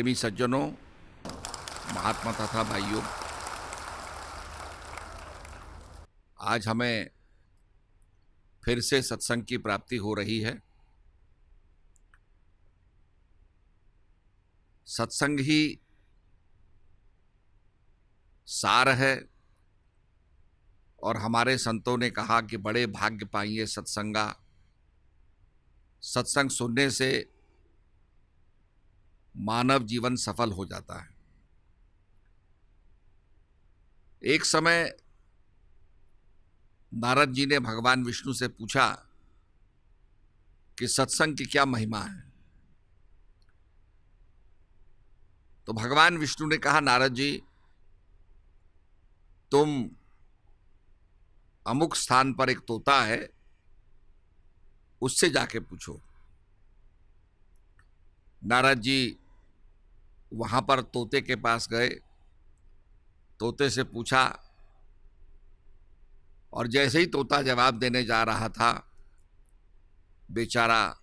प्रेमी सज्जनों, महात्मा तथा भाइयों, आज हमें फिर से सत्संग की प्राप्ति हो रही है। सत्संग ही सार है और हमारे संतों ने कहा कि बड़े भाग्य पाइए सत्संगा। सत्संग सुनने से मानव जीवन सफल हो जाता है। एक समय नारद जी ने भगवान विष्णु से पूछा कि सत्संग की क्या महिमा है। तो भगवान विष्णु ने कहा, नारद जी, तुम अमुक स्थान पर एक तोता है, उससे जाके पूछो। नारद जी वहां पर तोते के पास गए, तोते से पूछा, और जैसे ही तोता जवाब देने जा रहा था, बेचारा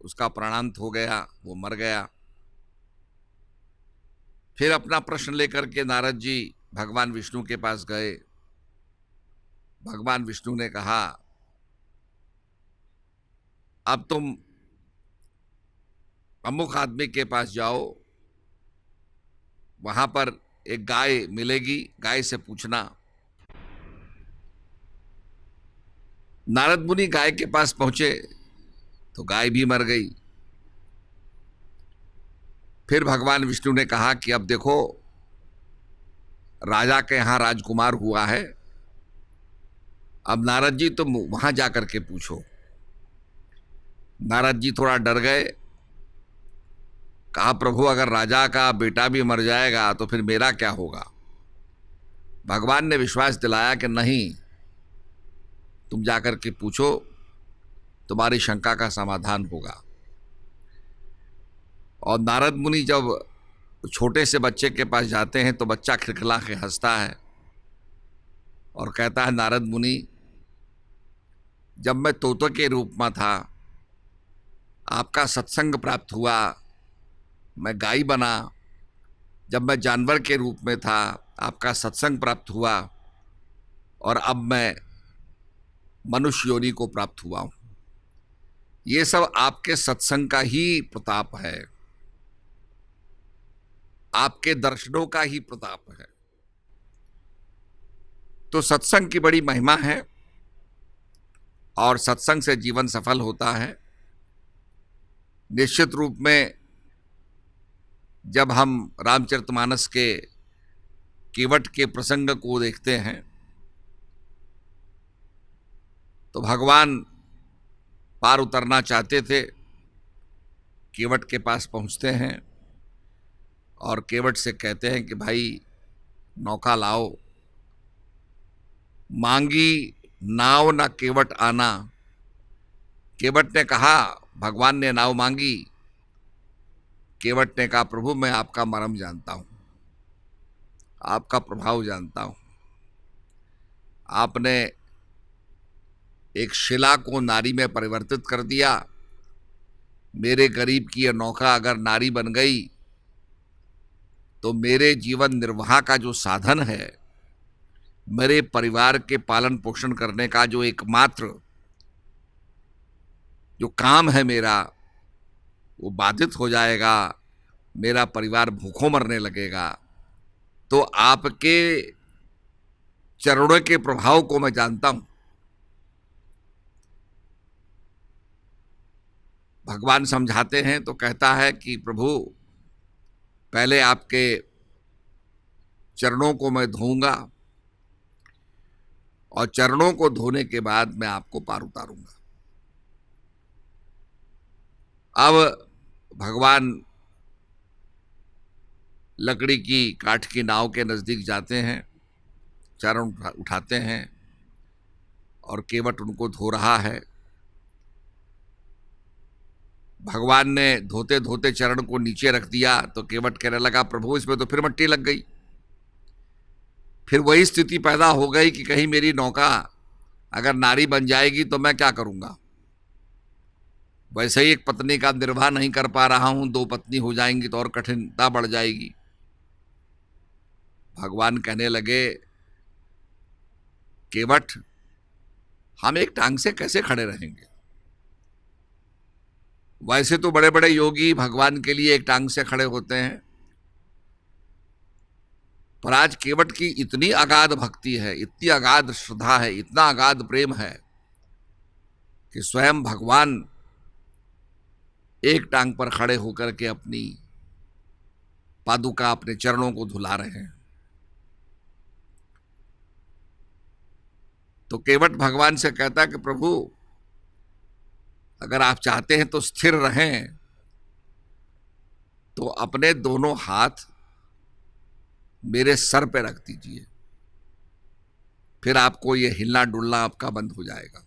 उसका प्राणांत हो गया, वो मर गया। फिर अपना प्रश्न लेकर के नारद जी भगवान विष्णु के पास गए। भगवान विष्णु ने कहा, अब तुम अमुक आदमी के पास जाओ, वहां पर एक गाय मिलेगी, गाय से पूछना। नारद मुनि गाय के पास पहुंचे तो गाय भी मर गई। फिर भगवान विष्णु ने कहा कि अब देखो, राजा के यहां राजकुमार हुआ है, अब नारद जी तुम वहां जाकर के पूछो। नारद जी थोड़ा डर गए, कहा, प्रभु, अगर राजा का बेटा भी मर जाएगा तो फिर मेरा क्या होगा। भगवान ने विश्वास दिलाया कि नहीं, तुम जाकर के पूछो, तुम्हारी शंका का समाधान होगा। और नारद मुनि जब छोटे से बच्चे के पास जाते हैं तो बच्चा खिलखिला के हंसता है और कहता है, नारद मुनि, जब मैं तोते के रूप में था, आपका सत्संग प्राप्त हुआ, मैं गाय बना। जब मैं जानवर के रूप में था, आपका सत्संग प्राप्त हुआ, और अब मैं मनुष्य योनि को प्राप्त हुआ हूं। ये सब आपके सत्संग का ही प्रताप है, आपके दर्शनों का ही प्रताप है। तो सत्संग की बड़ी महिमा है और सत्संग से जीवन सफल होता है। निश्चित रूप में जब हम रामचरितमानस के केवट के प्रसंग को देखते हैं तो भगवान पार उतरना चाहते थे, केवट के पास पहुंचते हैं और केवट से कहते हैं कि भाई नौका लाओ। मांगी नाव ना केवट आना। केवट ने कहा, भगवान ने नाव मांगी। केवट ने कहा, प्रभु, मैं आपका मर्म जानता हूं, आपका प्रभाव जानता हूं। आपने एक शिला को नारी में परिवर्तित कर दिया। मेरे गरीब की यह नौका अगर नारी बन गई तो मेरे जीवन निर्वाह का जो साधन है, मेरे परिवार के पालन पोषण करने का जो एकमात्र जो काम है मेरा, वो बाधित हो जाएगा, मेरा परिवार भूखों मरने लगेगा। तो आपके चरणों के प्रभाव को मैं जानता हूं। भगवान समझाते हैं तो कहता है कि प्रभु, पहले आपके चरणों को मैं धोऊंगा और चरणों को धोने के बाद मैं आपको पार उतारूंगा। अब भगवान लकड़ी की काठ की नाव के नजदीक जाते हैं, चरण उठाते हैं और केवट उनको धो रहा है। भगवान ने धोते धोते चरण को नीचे रख दिया तो केवट कहने लगा, प्रभु, इसमें तो फिर मट्टी लग गई। फिर वही स्थिति पैदा हो गई कि कहीं मेरी नौका अगर नारी बन जाएगी तो मैं क्या करूंगा। वैसे ही एक पत्नी का निर्वाह नहीं कर पा रहा हूं, दो पत्नी हो जाएंगी तो और कठिनता बढ़ जाएगी। भगवान कहने लगे, केवट, हम एक टांग से कैसे खड़े रहेंगे? वैसे तो बड़े बड़े योगी भगवान के लिए एक टांग से खड़े होते हैं, पर आज केवट की इतनी अगाध भक्ति है, इतनी अगाध श्रद्धा है, इतना अगाध प्रेम है कि स्वयं भगवान एक टांग पर खड़े होकर के अपनी पादुका, अपने चरणों को धुला रहे हैं। तो केवट भगवान से कहता है कि प्रभु, अगर आप चाहते हैं तो स्थिर रहें, तो अपने दोनों हाथ मेरे सर पे रख दीजिए, फिर आपको ये हिलना डुलना आपका बंद हो जाएगा।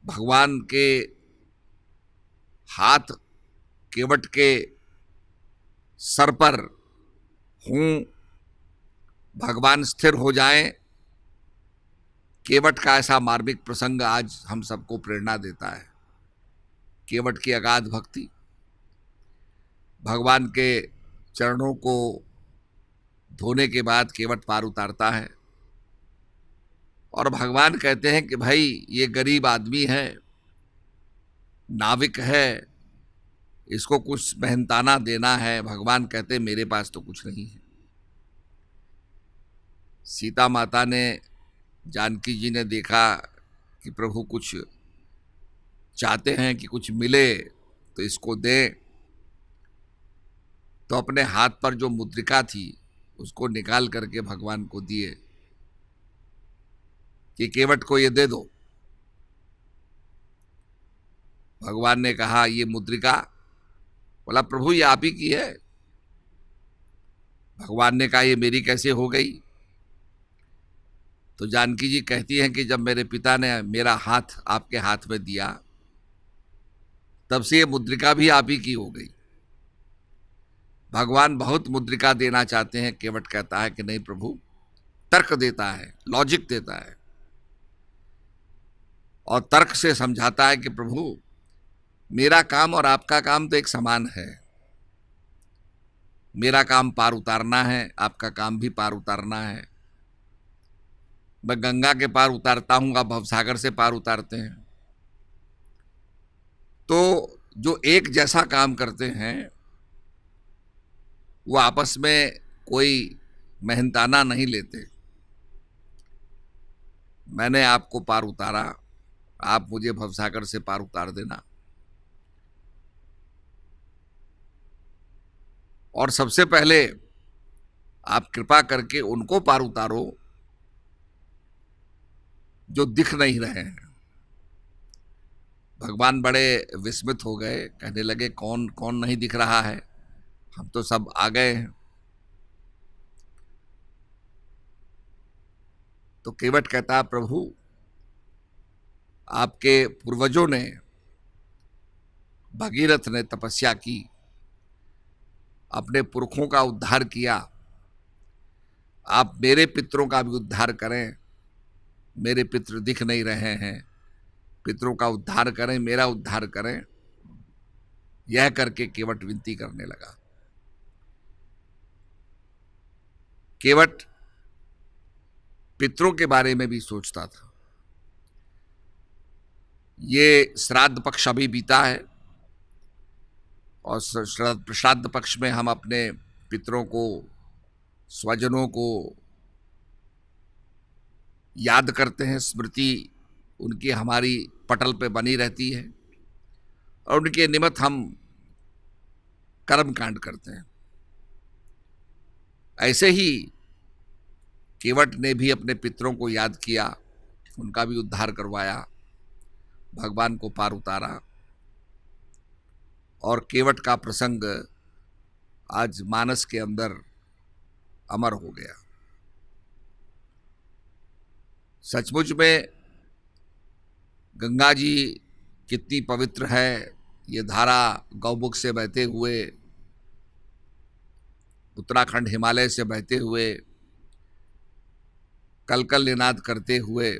भगवान के हाथ केवट के सर पर हूं, भगवान स्थिर हो जाएं। केवट का ऐसा मार्मिक प्रसंग आज हम सबको प्रेरणा देता है। केवट की अगाध भक्ति, भगवान के चरणों को धोने के बाद केवट पार उतारता है और भगवान कहते हैं कि भाई, ये गरीब आदमी है, नाविक है, इसको कुछ मेहनताना देना है। भगवान कहते हैं, मेरे पास तो कुछ नहीं है। सीता माता ने, जानकी जी ने देखा कि प्रभु कुछ चाहते हैं कि कुछ मिले तो इसको दें, तो अपने हाथ पर जो मुद्रिका थी उसको निकाल करके भगवान को दिए कि केवट को ये दे दो। भगवान ने कहा, ये मुद्रिका? बोला, प्रभु ये आप ही की है। भगवान ने कहा, ये मेरी कैसे हो गई? तो जानकी जी कहती हैं कि जब मेरे पिता ने मेरा हाथ आपके हाथ में दिया, तब से ये मुद्रिका भी आप ही की हो गई। भगवान बहुत मुद्रिका देना चाहते हैं, केवट कहता है कि नहीं प्रभु, तर्क देता है, लॉजिक देता है और तर्क से समझाता है कि प्रभु, मेरा काम और आपका काम तो एक समान है। मेरा काम पार उतारना है, आपका काम भी पार उतारना है। मैं गंगा के पार उतारता हूं, आप भवसागर से पार उतारते हैं। तो जो एक जैसा काम करते हैं वो आपस में कोई मेहनताना नहीं लेते। मैंने आपको पार उतारा, आप मुझे भवसागर से पार उतार देना। और सबसे पहले आप कृपा करके उनको पार उतारो जो दिख नहीं रहे हैं। भगवान बड़े विस्मित हो गए, कहने लगे, कौन कौन नहीं दिख रहा है? हम तो सब आ गए हैं। तो केवट कहता, प्रभु, आपके पूर्वजों ने, भगीरथ ने तपस्या की, अपने पुरखों का उद्धार किया। आप मेरे पितरों का भी उद्धार करें। मेरे पितृ दिख नहीं रहे हैं, पितरों का उद्धार करें, मेरा उद्धार करें। यह करके केवट विनती करने लगा। केवट पितरों के बारे में भी सोचता था। ये श्राद्ध पक्ष अभी बीता है और श्राद्ध पक्ष में हम अपने पितरों को, स्वजनों को याद करते हैं। स्मृति उनकी हमारी पटल पे बनी रहती है और उनके निमित्त हम कर्म कांड करते हैं। ऐसे ही केवट ने भी अपने पितरों को याद किया, उनका भी उद्धार करवाया, भगवान को पार उतारा और केवट का प्रसंग आज मानस के अंदर अमर हो गया। सचमुच में गंगा जी कितनी पवित्र है। ये धारा गौमुख से बहते हुए, उत्तराखंड हिमालय से बहते हुए, कलकल निनाद करते हुए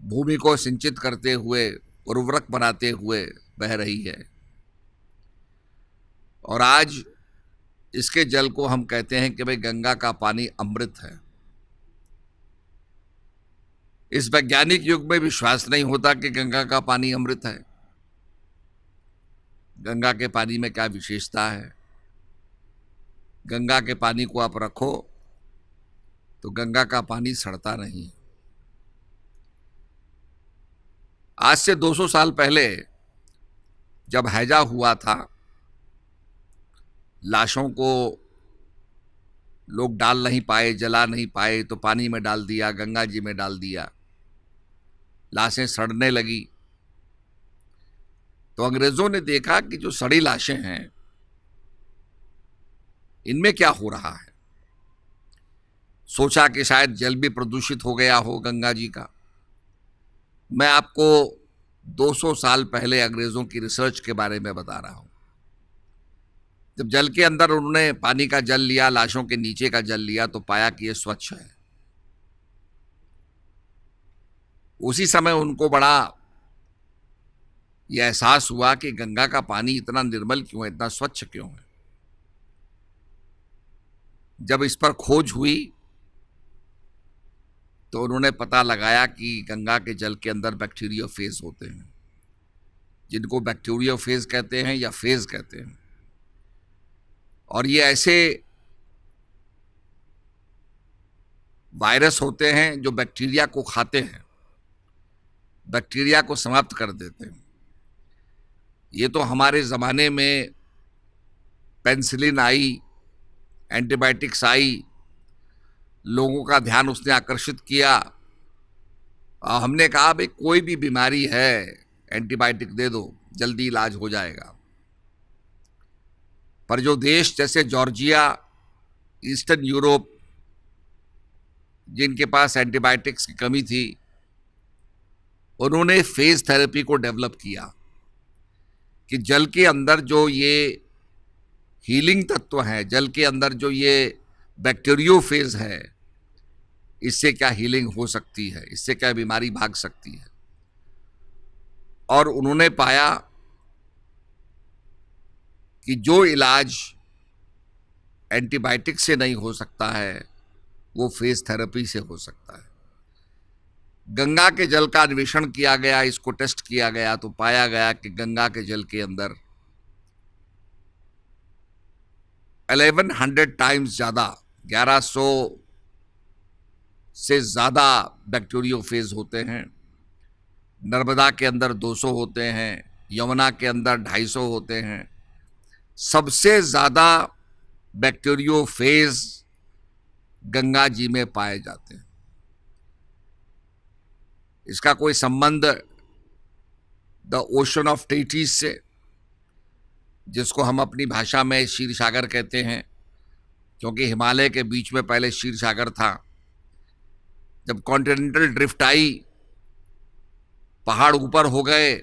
भूमि को सिंचित करते हुए, उर्वरक बनाते हुए बह रही है। और आज इसके जल को हम कहते हैं कि भाई गंगा का पानी अमृत है। इस वैज्ञानिक युग में विश्वास नहीं होता कि गंगा का पानी अमृत है। गंगा के पानी में क्या विशेषता है? गंगा के पानी को आप रखो तो गंगा का पानी सड़ता नहीं। आज से 200 साल पहले जब हैजा हुआ था, लाशों को लोग डाल नहीं पाए, जला नहीं पाए, तो पानी में डाल दिया, गंगा जी में डाल दिया, लाशें सड़ने लगी। तो अंग्रेजों ने देखा कि जो सड़ी लाशें हैं इनमें क्या हो रहा है। सोचा कि शायद जल भी प्रदूषित हो गया हो गंगा जी का। मैं आपको 200 साल पहले अंग्रेजों की रिसर्च के बारे में बता रहा हूं। जब जल के अंदर उन्होंने पानी का जल लिया, लाशों के नीचे का जल लिया, तो पाया कि यह स्वच्छ है। उसी समय उनको बड़ा यह एहसास हुआ कि गंगा का पानी इतना निर्मल क्यों है, इतना स्वच्छ क्यों है। जब इस पर खोज हुई तो उन्होंने पता लगाया कि गंगा के जल के अंदर बैक्टीरियोफेज होते हैं, जिनको बैक्टीरियोफेज कहते हैं या फेज कहते हैं। और ये ऐसे वायरस होते हैं जो बैक्टीरिया को खाते हैं, बैक्टीरिया को समाप्त कर देते हैं। ये तो हमारे ज़माने में पेनिसिलिन आई, एंटीबायोटिक्स आई, लोगों का ध्यान उसने आकर्षित किया और हमने कहा भाई कोई भी बीमारी है एंटीबायोटिक दे दो, जल्दी इलाज हो जाएगा। पर जो देश जैसे जॉर्जिया, ईस्टर्न यूरोप, जिनके पास एंटीबायोटिक्स की कमी थी, उन्होंने फेज थेरेपी को डेवलप किया कि जल के अंदर जो ये हीलिंग तत्व है, जल के अंदर जो ये बैक्टीरियोफेज है, इससे क्या हीलिंग हो सकती है, इससे क्या बीमारी भाग सकती है। और उन्होंने पाया कि जो इलाज एंटीबायोटिक से नहीं हो सकता है वो फेज थेरेपी से हो सकता है। गंगा के जल का अन्वेषण किया गया, इसको टेस्ट किया गया, तो पाया गया कि गंगा के जल के अंदर 1100 टाइम्स ज़्यादा, 1100 से ज़्यादा बैक्टीरियोफेज होते हैं। नर्मदा के अंदर 200 होते हैं, यमुना के अंदर 250 होते हैं। सबसे ज़्यादा बैक्टीरियोफेज गंगा जी में पाए जाते हैं। इसका कोई संबंध द ओशन ऑफ टेटिस से, जिसको हम अपनी भाषा में क्षीर सागर कहते हैं, क्योंकि हिमालय के बीच में पहले क्षीर सागर था। जब कॉन्टिनेंटल ड्रिफ्ट आई, पहाड़ ऊपर हो गए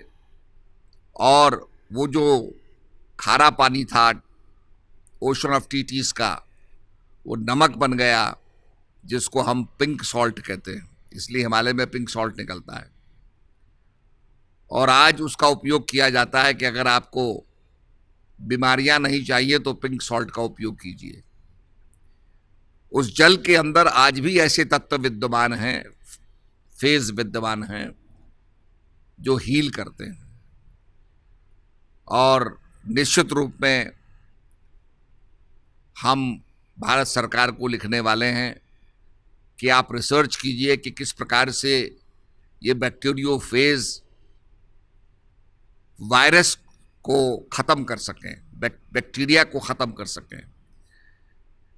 और वो जो खारा पानी था ओशन ऑफ टेटिस का, वो नमक बन गया, जिसको हम पिंक सॉल्ट कहते हैं। इसलिए हिमालय में पिंक सॉल्ट निकलता है। और आज उसका उपयोग किया जाता है कि अगर आपको बीमारियां नहीं चाहिए तो पिंक सॉल्ट का उपयोग कीजिए। उस जल के अंदर आज भी ऐसे तत्व विद्यमान हैं, फेज विद्यमान हैं, जो हील करते हैं। और निश्चित रूप में हम भारत सरकार को लिखने वाले हैं कि आप रिसर्च कीजिए कि किस प्रकार से ये बैक्टीरियोफेज वायरस को ख़त्म कर सकें, बैक्टीरिया को ख़त्म कर सकें।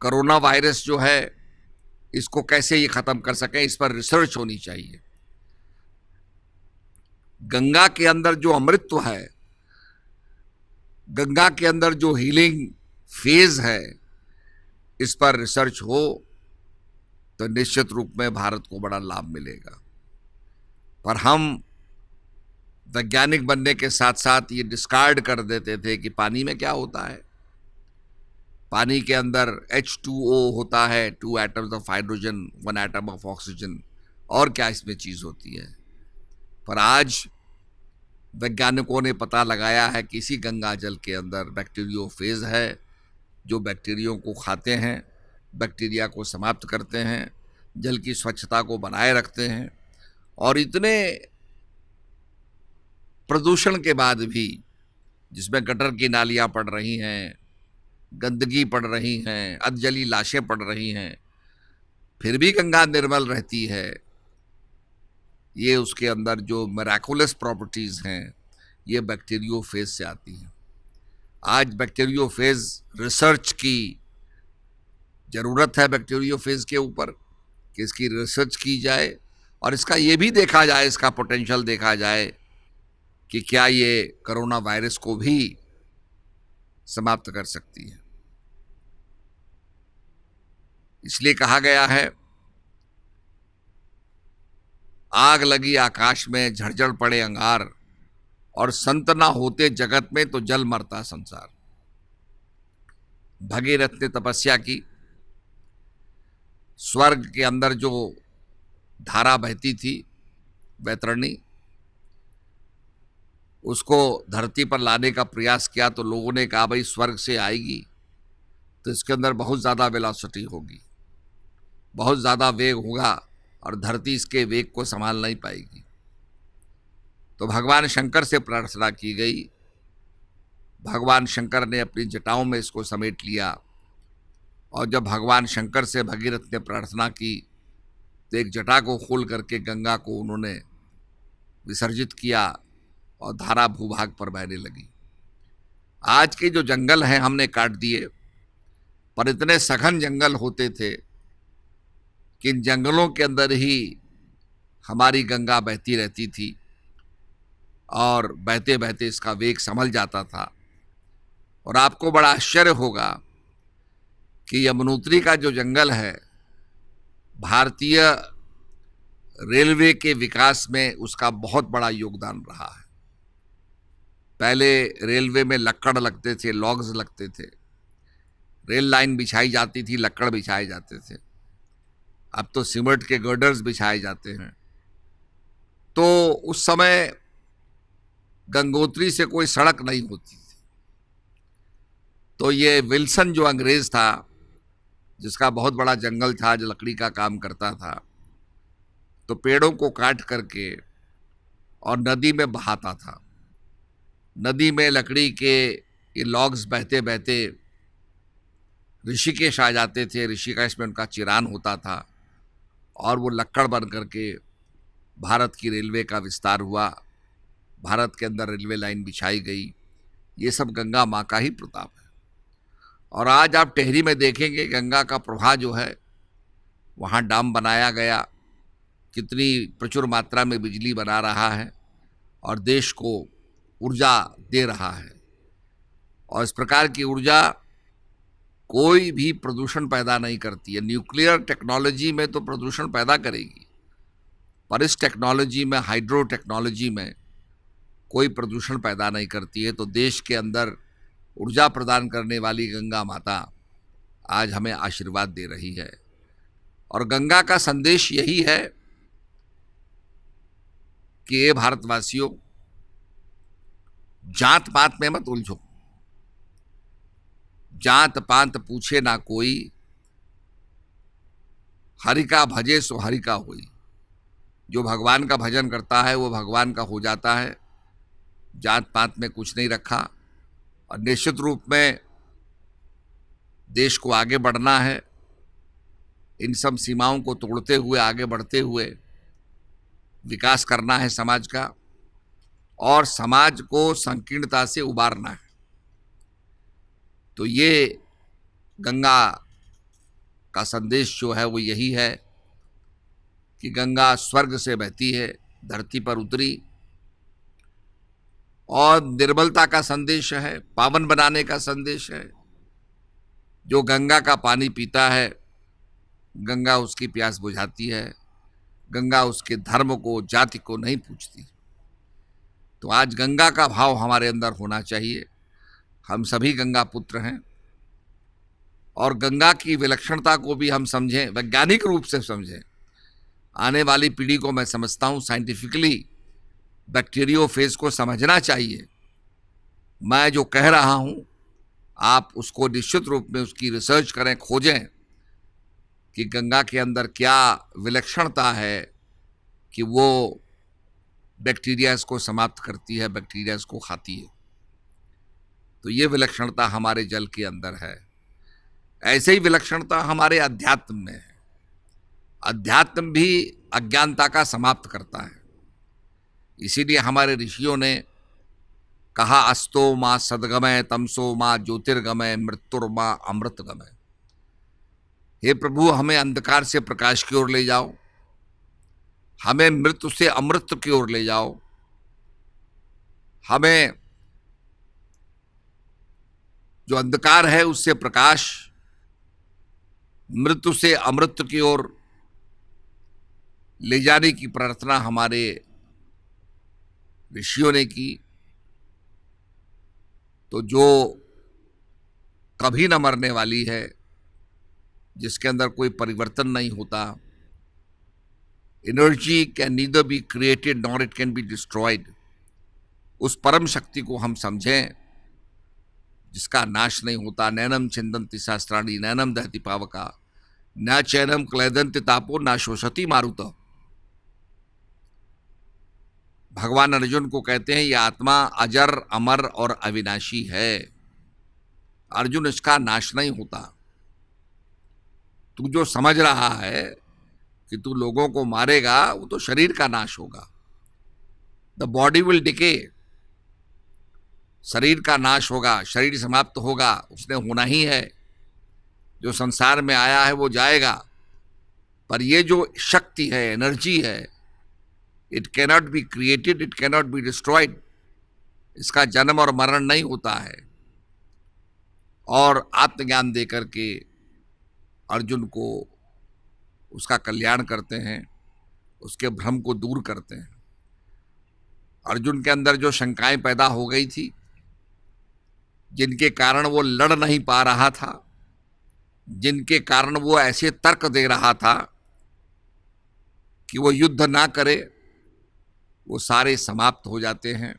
कोरोना वायरस जो है, इसको कैसे ये ख़त्म कर सकें, इस पर रिसर्च होनी चाहिए। गंगा के अंदर जो अमृतत्व है, गंगा के अंदर जो हीलिंग फेज है, इस पर रिसर्च हो तो निश्चित रूप में भारत को बड़ा लाभ मिलेगा। पर हम वैज्ञानिक बनने के साथ साथ ये डिस्कार्ड कर देते थे कि पानी में क्या होता है। पानी के अंदर H2O होता है, 2 atoms of hydrogen, 1 atom of oxygen, और क्या इसमें चीज़ होती है। पर आज वैज्ञानिकों ने पता लगाया है कि इसी गंगा जल के अंदर बैक्टीरियोफेज है, जो बैक्टीरियो को खाते हैं, बैक्टीरिया को समाप्त करते हैं, जल की स्वच्छता को बनाए रखते हैं। और इतने प्रदूषण के बाद भी, जिसमें गटर की नालियां पड़ रही हैं, गंदगी पड़ रही हैं, अधजली लाशें पड़ रही हैं, फिर भी गंगा निर्मल रहती है। ये उसके अंदर जो मिराकुलस प्रॉपर्टीज़ हैं, ये बैक्टीरियोफेज से आती हैं। आज बैक्टीरियोफेज रिसर्च की ज़रूरत है, बैक्टीरियोफेज के ऊपर कि इसकी रिसर्च की जाए और इसका ये भी देखा जाए, इसका पोटेंशियल देखा जाए कि क्या ये कोरोना वायरस को भी समाप्त कर सकती है। इसलिए कहा गया है, आग लगी आकाश में, झड़झड़ पड़े अंगार, और संत ना होते जगत में तो जल मरता संसार। भगीरथ ने तपस्या की, स्वर्ग के अंदर जो धारा बहती थी वैतरणी, उसको धरती पर लाने का प्रयास किया तो लोगों ने कहा भाई स्वर्ग से आएगी तो इसके अंदर बहुत ज़्यादा वेलोसिटी होगी, बहुत ज़्यादा वेग होगा और धरती इसके वेग को संभाल नहीं पाएगी। तो भगवान शंकर से प्रार्थना की गई। भगवान शंकर ने अपनी जटाओं में इसको समेट लिया और जब भगवान शंकर से भगीरथ ने प्रार्थना की तो एक जटा को खोल करके गंगा को उन्होंने विसर्जित किया और धारा भूभाग पर बहने लगी। आज के जो जंगल हैं हमने काट दिए, पर इतने सघन जंगल होते थे कि इन जंगलों के अंदर ही हमारी गंगा बहती रहती थी और बहते बहते इसका वेग संभल जाता था। और आपको बड़ा आश्चर्य होगा कि यमुनोत्री का जो जंगल है, भारतीय रेलवे के विकास में उसका बहुत बड़ा योगदान रहा है। पहले रेलवे में लक्कड़ लगते थे, लॉग्स लगते थे, रेल लाइन बिछाई जाती थी, लक्कड़ बिछाए जाते थे। अब तो सीमेंट के गर्डर्स बिछाए जाते हैं। तो उस समय गंगोत्री से कोई सड़क नहीं होती थी। तो ये विल्सन जो अंग्रेज था, जिसका बहुत बड़ा जंगल था, जो लकड़ी का काम करता था, तो पेड़ों को काट करके और नदी में बहाता था। नदी में लकड़ी के ये लॉग्स बहते बहते ऋषिकेश आ जाते थे। ऋषिकेश में उनका चिरान होता था और वो लक्कड़ बन करके भारत की रेलवे का विस्तार हुआ। भारत के अंदर रेलवे लाइन बिछाई गई। ये सब गंगा माँ का ही प्रताप है। और आज आप टेहरी में देखेंगे गंगा का प्रवाह जो है, वहाँ डैम बनाया गया, कितनी प्रचुर मात्रा में बिजली बना रहा है और देश को ऊर्जा दे रहा है। और इस प्रकार की ऊर्जा कोई भी प्रदूषण पैदा नहीं करती है। न्यूक्लियर टेक्नोलॉजी में तो प्रदूषण पैदा करेगी, पर इस टेक्नोलॉजी में, हाइड्रो टेक्नोलॉजी में कोई प्रदूषण पैदा नहीं करती है। तो देश के अंदर ऊर्जा प्रदान करने वाली गंगा माता आज हमें आशीर्वाद दे रही है। और गंगा का संदेश यही है कि ये भारतवासियों, जात पात में मत उलझो। जात पात पूछे ना कोई, हरि का भजे सो हरि का होई। जो भगवान का भजन करता है वो भगवान का हो जाता है। जात पात में कुछ नहीं रखा। और निश्चित रूप में देश को आगे बढ़ना है, इन सब सीमाओं को तोड़ते हुए आगे बढ़ते हुए विकास करना है समाज का, और समाज को संकीर्णता से उबारना है। तो ये गंगा का संदेश जो है वो यही है कि गंगा स्वर्ग से बहती है, धरती पर उतरी, और निर्मलता का संदेश है, पावन बनाने का संदेश है। जो गंगा का पानी पीता है, गंगा उसकी प्यास बुझाती है। गंगा उसके धर्म को, जाति को नहीं पूछती। तो आज गंगा का भाव हमारे अंदर होना चाहिए। हम सभी गंगा पुत्र हैं और गंगा की विलक्षणता को भी हम समझें, वैज्ञानिक रूप से समझें। आने वाली पीढ़ी को मैं समझता हूँ साइंटिफिकली बैक्टीरियोफेज को समझना चाहिए। मैं जो कह रहा हूं आप उसको निश्चित रूप में उसकी रिसर्च करें, खोजें कि गंगा के अंदर क्या विलक्षणता है कि वो बैक्टीरियाज को समाप्त करती है, बैक्टीरियाज को खाती है। तो ये विलक्षणता हमारे जल के अंदर है। ऐसे ही विलक्षणता हमारे अध्यात्म में है। अध्यात्म भी अज्ञानता का समाप्त करता है। इसीलिए हमारे ऋषियों ने कहा, अस्तो माँ सदगमय तमसो माँ ज्योतिर्गमय मृत्युर्मा अमृतगमय। हे प्रभु, हमें अंधकार से प्रकाश की ओर ले जाओ, हमें मृत्यु से अमृत की ओर ले जाओ, हमें जो अंधकार है उससे प्रकाश, मृत्यु से अमृत की ओर ले जाने की प्रार्थना हमारे ऋषियों ने की। तो जो कभी न मरने वाली है, जिसके अंदर कोई परिवर्तन नहीं होता, energy can neither be created nor it can be destroyed, उस परम शक्ति को हम समझें जिसका नाश नहीं होता। नैनम छिंदन्ति शास्त्राणि नैनम दहति पावका न चैनम क्लेदन्ति तापो न शोषति मारुत। भगवान अर्जुन को कहते हैं ये आत्मा अजर अमर और अविनाशी है। अर्जुन, इसका नाश नहीं होता। तू जो समझ रहा है कि तू लोगों को मारेगा, वो तो शरीर का नाश होगा। द बॉडी विल डिके, शरीर का नाश होगा, शरीर समाप्त होगा, उसने होना ही है। जो संसार में आया है वो जाएगा, पर ये जो शक्ति है, एनर्जी है, it cannot be created, it cannot be destroyed. इसका जन्म और मरण नहीं होता है। और आत्मज्ञान देकर के अर्जुन को उसका कल्याण करते हैं, उसके भ्रम को दूर करते हैं। अर्जुन के अंदर जो शंकाएं पैदा हो गई थी, जिनके कारण वो लड़ नहीं पा रहा था, जिनके कारण वो ऐसे तर्क दे रहा था कि वो युद्ध ना करे, वो सारे समाप्त हो जाते हैं।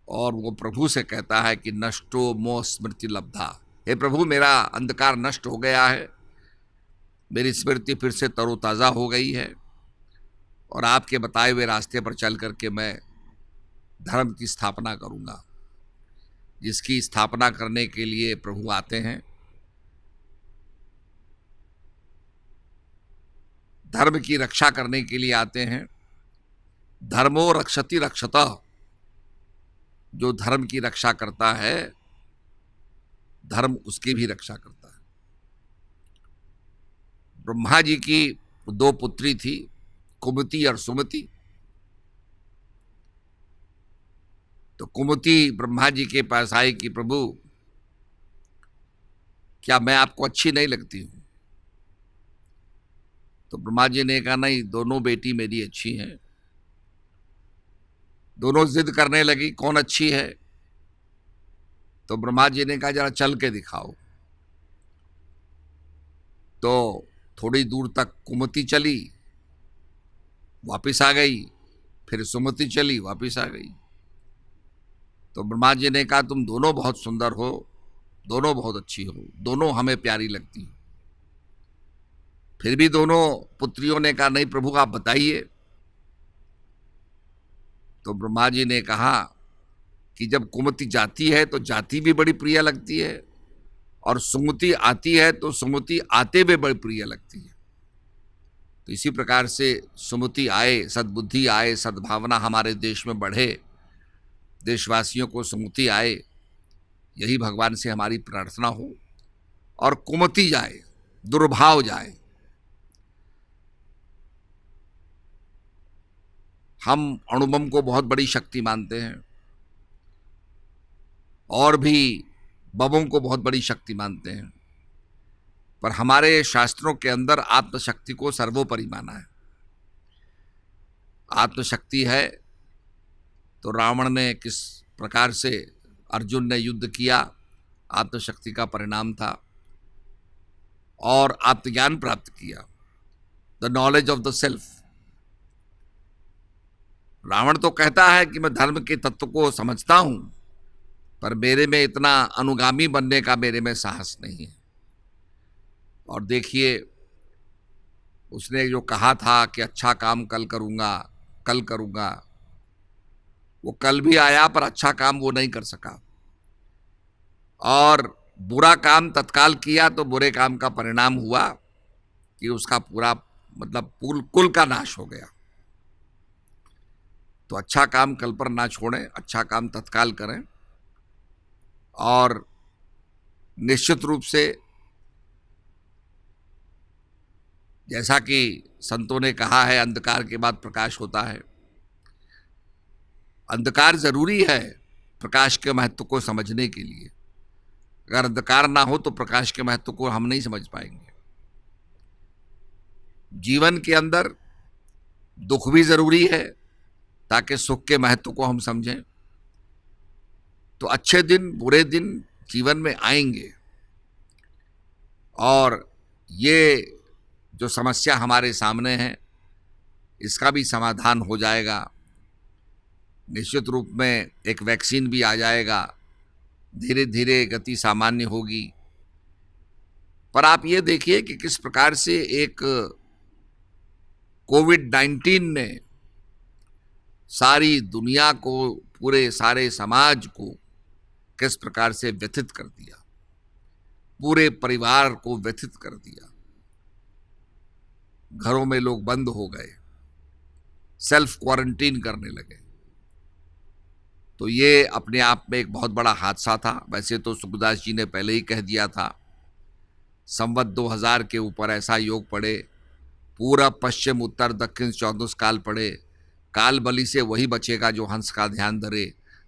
और वो प्रभु से कहता है कि नष्टो मोह स्मृति लब्धा। हे प्रभु, मेरा अंधकार नष्ट हो गया है, मेरी स्मृति फिर से तरोताज़ा हो गई है, और आपके बताए हुए रास्ते पर चल करके मैं धर्म की स्थापना करूंगा। जिसकी स्थापना करने के लिए प्रभु आते हैं, धर्म की रक्षा करने के लिए आते हैं। धर्मो रक्षति रक्षतः, जो धर्म की रक्षा करता है, धर्म उसकी भी रक्षा करता है। ब्रह्मा जी की 2 पुत्री थी, कुमति और सुमति। तो कुमति ब्रह्मा जी के पास आई कि प्रभु, क्या मैं आपको अच्छी नहीं लगती हूं? तो ब्रह्मा जी ने कहा, नहीं, दोनों बेटी मेरी अच्छी हैं। दोनों जिद करने लगी कौन अच्छी है। तो ब्रह्मा जी ने कहा, जरा चल के दिखाओ। तो थोड़ी दूर तक कुमति चली, वापिस आ गई, फिर सुमति चली, वापिस आ गई। तो ब्रह्मा जी ने कहा, तुम दोनों बहुत सुंदर हो, दोनों बहुत अच्छी हो, दोनों हमें प्यारी लगती हो। फिर भी दोनों पुत्रियों ने कहा, नहीं प्रभु, आप बताइए। तो ब्रह्मा जी ने कहा कि जब कुमति जाती है तो जाती भी बड़ी प्रिय लगती है, और सुमति आती है तो सुमति आते भी बड़ी प्रिय लगती है। तो इसी प्रकार से सुमति आए, सद्बुद्धि आए, सद्भावना हमारे देश में बढ़े, देशवासियों को सुमति आए, यही भगवान से हमारी प्रार्थना हो। और कुमति जाए, दुर्भाव जाए। हम अणुबम को बहुत बड़ी शक्ति मानते हैं, और भी बमों को बहुत बड़ी शक्ति मानते हैं, पर हमारे शास्त्रों के अंदर आत्मशक्ति को सर्वोपरि माना है। आत्मशक्ति है तो रावण ने किस प्रकार से अर्जुन ने युद्ध किया, आत्मशक्ति का परिणाम था। और आत्मज्ञान प्राप्त किया, the knowledge of the self. Ravan तो कहता है कि मैं धर्म के तत्व को समझता हूं, पर मेरे में इतना अनुगामी बनने का मेरे में साहस नहीं है। और देखिए, उसने जो कहा था कि अच्छा काम कल करूंगा, कल करूंगा, वो कल भी आया पर अच्छा काम वो नहीं कर सका, और बुरा काम तत्काल किया तो बुरे काम का परिणाम हुआ कि उसका पूरा मतलब कुल का नाश हो गया। तो अच्छा काम कल पर ना छोड़ें, अच्छा काम तत्काल करें। और निश्चित रूप से जैसा कि संतों ने कहा है, अंधकार के बाद प्रकाश होता है। अंधकार जरूरी है प्रकाश के महत्व को समझने के लिए। अगर अंधकार ना हो तो प्रकाश के महत्व को हम नहीं समझ पाएंगे। जीवन के अंदर दुख भी जरूरी है ताकि सुख के महत्व को हम समझें। तो अच्छे दिन बुरे दिन जीवन में आएंगे, और ये जो समस्या हमारे सामने है इसका भी समाधान हो जाएगा। निश्चित रूप में एक वैक्सीन भी आ जाएगा, धीरे धीरे गति सामान्य होगी। पर आप ये देखिए कि किस प्रकार से एक कोविड-19 ने सारी दुनिया को, पूरे सारे समाज को किस प्रकार से व्यथित कर दिया, पूरे परिवार को व्यथित कर दिया। घरों में लोग बंद हो गए, सेल्फ क्वारंटीन करने लगे। तो ये अपने आप में एक बहुत बड़ा हादसा था। वैसे तो सुखदास जी ने पहले ही कह दिया था, संवत 2000 के ऊपर ऐसा योग पड़े, पूरब पश्चिम उत्तर दक्षिण 14 काल पड़े, काल बलि से वही बचेगा जो हंस का ध्यान धरे,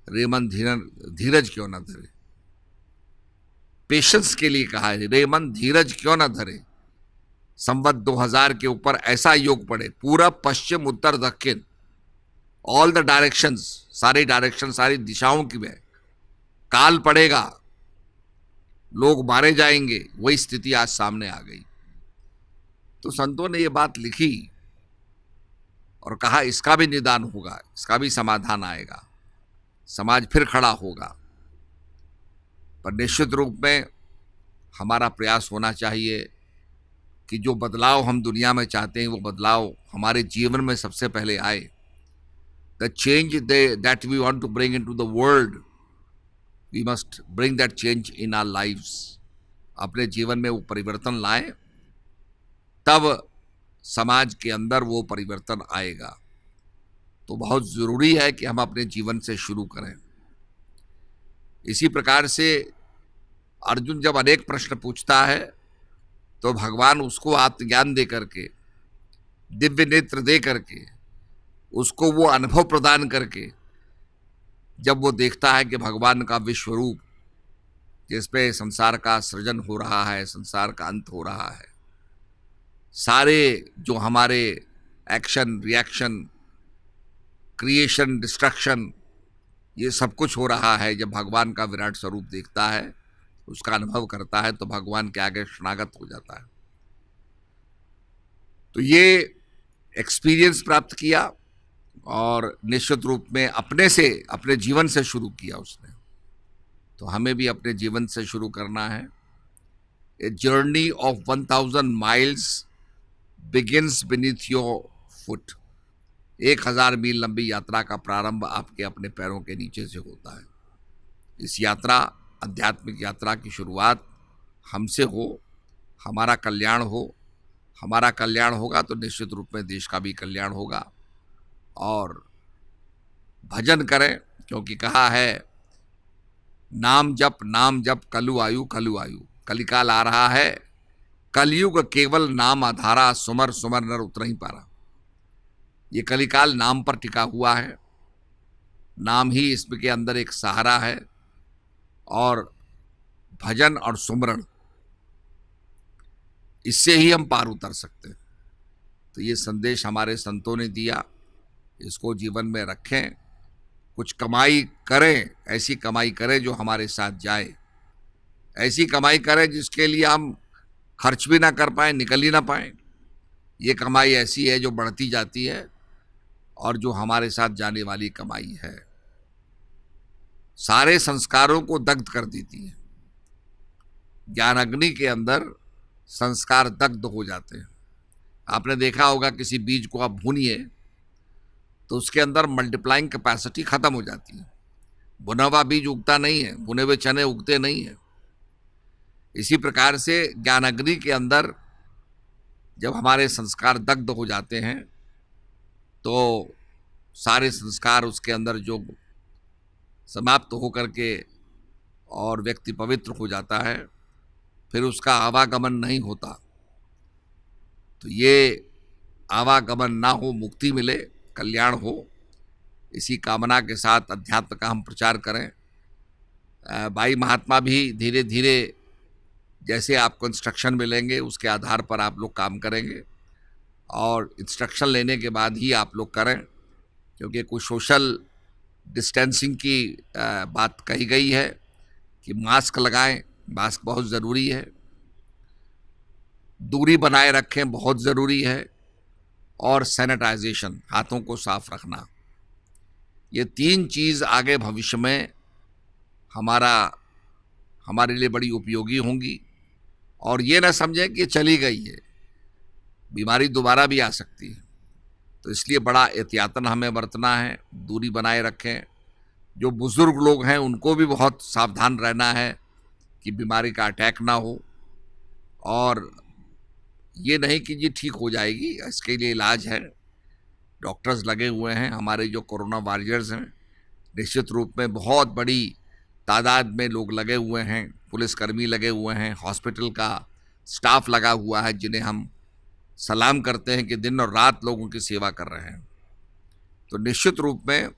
रे मन धीरज क्यों न धरे। पेशेंस के लिए कहा है, रे मन धीरज क्यों न धरे। संवत 2000 के ऊपर ऐसा योग पड़े, पूरब पश्चिम उत्तर दक्षिण, ऑल द डायरेक्शंस, सारी डायरेक्शन, सारी दिशाओं की में काल पड़ेगा, लोग मारे जाएंगे। वही स्थिति आज सामने आ गई। तो संतों ने ये बात लिखी और कहा इसका भी निदान होगा, इसका भी समाधान आएगा, समाज फिर खड़ा होगा। पर निश्चित रूप में हमारा प्रयास होना चाहिए कि जो बदलाव हम दुनिया में चाहते हैं वो बदलाव हमारे जीवन में सबसे पहले आए। The change that we want to bring into the world, we must bring that change in our lives. अपने जीवन में वो परिवर्तन लाएं, तब समाज के अंदर वो परिवर्तन आएगा। तो बहुत जरूरी है कि हम अपने जीवन से शुरू करें। इसी प्रकार से अर्जुन जब अनेक प्रश्न पूछता है तो भगवान उसको आत्मज्ञान दे करके, दिव्य नेत्र दे करके, उसको वो अनुभव प्रदान करके, जब वो देखता है कि भगवान का विश्व रूप जिसपे संसार का सृजन हो रहा है, संसार का अंत हो रहा है, सारे जो हमारे एक्शन रिएक्शन, क्रिएशन डिस्ट्रक्शन, ये सब कुछ हो रहा है, जब भगवान का विराट स्वरूप देखता है, उसका अनुभव करता है, तो भगवान के आगे शरणागत हो जाता है। तो ये एक्सपीरियंस प्राप्त किया और निश्चित रूप में अपने से, अपने जीवन से शुरू किया उसने। तो हमें भी अपने जीवन से शुरू करना है। A journey of 1000 miles begins beneath your foot. 1000 मील लंबी यात्रा का प्रारंभ आपके अपने पैरों के नीचे से होता है। इस यात्रा, आध्यात्मिक यात्रा की शुरुआत हमसे हो, हमारा कल्याण हो। हमारा कल्याण होगा तो निश्चित रूप में देश का भी कल्याण होगा। और भजन करें, क्योंकि कहा है नाम जप कलु आयु कलु आयु। कलिकाल आ रहा है, कलयुग केवल नाम आधारा, सुमर सुमर नर उतर ही पारा। ये कलिकाल नाम पर टिका हुआ है, नाम ही इसके अंदर एक सहारा है, और भजन और सुमरण, इससे ही हम पार उतर सकते हैं। तो ये संदेश हमारे संतों ने दिया, इसको जीवन में रखें। कुछ कमाई करें, ऐसी कमाई करें जो हमारे साथ जाए, ऐसी कमाई करें जिसके लिए हम खर्च भी ना कर पाए, निकल ही ना पाए। ये कमाई ऐसी है जो बढ़ती जाती है, और जो हमारे साथ जाने वाली कमाई है, सारे संस्कारों को दग्ध कर देती है। ज्ञान अग्नि के अंदर संस्कार दग्ध हो जाते हैं। आपने देखा होगा किसी बीज को आप भूनिए तो उसके अंदर मल्टीप्लाइंग कैपेसिटी खत्म हो जाती है। भुना हुआ बीज उगता नहीं है, भुने हुए चने उगते नहीं है। इसी प्रकार से ज्ञान अग्नि के अंदर जब हमारे संस्कार दग्ध हो जाते हैं तो सारे संस्कार उसके अंदर जो समाप्त होकर के और व्यक्ति पवित्र हो जाता है, फिर उसका आवागमन नहीं होता। तो ये आवागमन ना हो, मुक्ति मिले, कल्याण हो, इसी कामना के साथ अध्यात्म का हम प्रचार करें। भाई महात्मा भी धीरे धीरे जैसे आपको इंस्ट्रक्शन मिलेंगे उसके आधार पर आप लोग काम करेंगे, और इंस्ट्रक्शन लेने के बाद ही आप लोग करें, क्योंकि कुछ सोशल डिस्टेंसिंग की बात कही गई है कि मास्क लगाएं, मास्क बहुत ज़रूरी है, दूरी बनाए रखें बहुत ज़रूरी है, और सैनिटाइजेशन, हाथों को साफ रखना। ये 3 चीज़ आगे भविष्य में हमारे लिए बड़ी उपयोगी होंगी। और ये ना समझें कि चली गई है, बीमारी दोबारा भी आ सकती है। तो इसलिए बड़ा एहतियातन हमें बरतना है, दूरी बनाए रखें। जो बुज़ुर्ग लोग हैं उनको भी बहुत सावधान रहना है कि बीमारी का अटैक ना हो, और ये नहीं कि जी ठीक हो जाएगी, इसके लिए इलाज है, डॉक्टर्स लगे हुए हैं। हमारे जो कोरोना वॉरियर्स हैं, निश्चित रूप में बहुत बड़ी तादाद में लोग लगे हुए हैं, पुलिसकर्मी लगे हुए हैं, हॉस्पिटल का स्टाफ लगा हुआ है, जिन्हें हम सलाम करते हैं कि दिन और रात लोगों की सेवा कर रहे हैं। तो निश्चित रूप में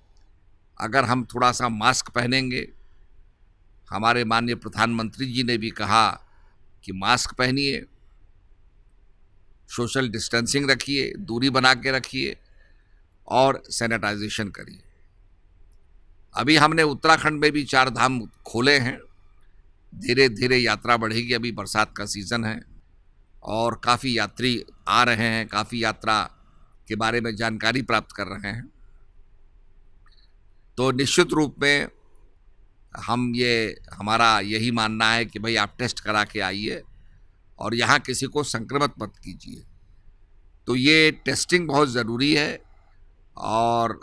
अगर हम थोड़ा सा मास्क पहनेंगे, हमारे माननीय प्रधानमंत्री जी ने भी कहा कि मास्क पहनिए, सोशल डिस्टेंसिंग रखिए, दूरी बना के रखिए, और सैनिटाइजेशन करिए। अभी हमने उत्तराखंड में भी 4 धाम खोले हैं, धीरे धीरे यात्रा बढ़ेगी। अभी बरसात का सीज़न है और काफ़ी यात्री आ रहे हैं, काफ़ी यात्रा के बारे में जानकारी प्राप्त कर रहे हैं। तो निश्चित रूप में हमारा यही मानना है कि भाई आप टेस्ट करा के आइए और यहाँ किसी को संक्रमित मत कीजिए। तो ये टेस्टिंग बहुत ज़रूरी है, और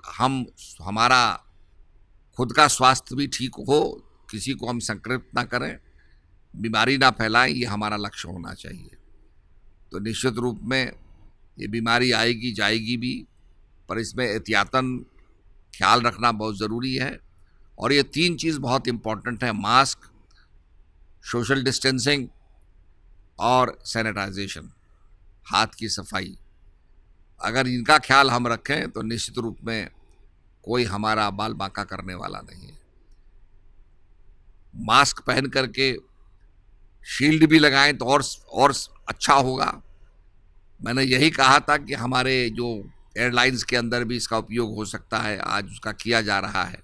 हमारा खुद का स्वास्थ्य भी ठीक हो, किसी को हम संक्रमित ना करें, बीमारी ना फैलाएं, ये हमारा लक्ष्य होना चाहिए। तो निश्चित रूप में ये बीमारी आएगी जाएगी भी, पर इसमें एहतियातन ख्याल रखना बहुत ज़रूरी है। और ये 3 चीज़ बहुत इम्पॉर्टेंट है, मास्क, सोशल डिस्टेंसिंग और सैनिटाइजेशन, हाथ की सफाई। अगर इनका ख्याल हम रखें तो निश्चित रूप में कोई हमारा बाल बांका करने वाला नहीं है। मास्क पहन करके शील्ड भी लगाएं तो और अच्छा होगा। मैंने यही कहा था कि हमारे जो एयरलाइंस के अंदर भी इसका उपयोग हो सकता है, आज उसका किया जा रहा है।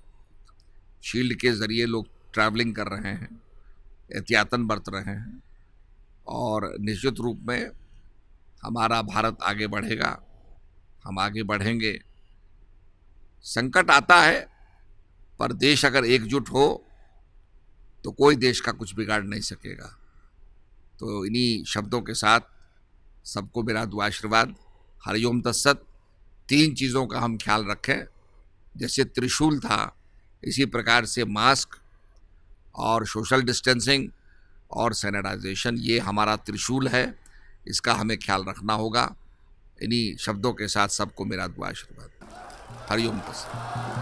शील्ड के ज़रिए लोग ट्रैवलिंग कर रहे हैं, एहतियातन बरत रहे हैं, और निश्चित रूप में हमारा भारत आगे बढ़ेगा, हम आगे बढ़ेंगे। संकट आता है, पर देश अगर एकजुट हो तो कोई देश का कुछ बिगाड़ नहीं सकेगा। तो इन्हीं शब्दों के साथ सबको मेरा दुआ आशीर्वाद। हरिओम तत्सत। 3 चीज़ों का हम ख्याल रखें, जैसे त्रिशूल था, इसी प्रकार से मास्क और सोशल डिस्टेंसिंग और सैनिटाइजेशन, ये हमारा त्रिशूल है, इसका हमें ख्याल रखना होगा। इन्हीं शब्दों के साथ सबको मेरा दुआ आशीर्वाद। हरिओम तत्सत।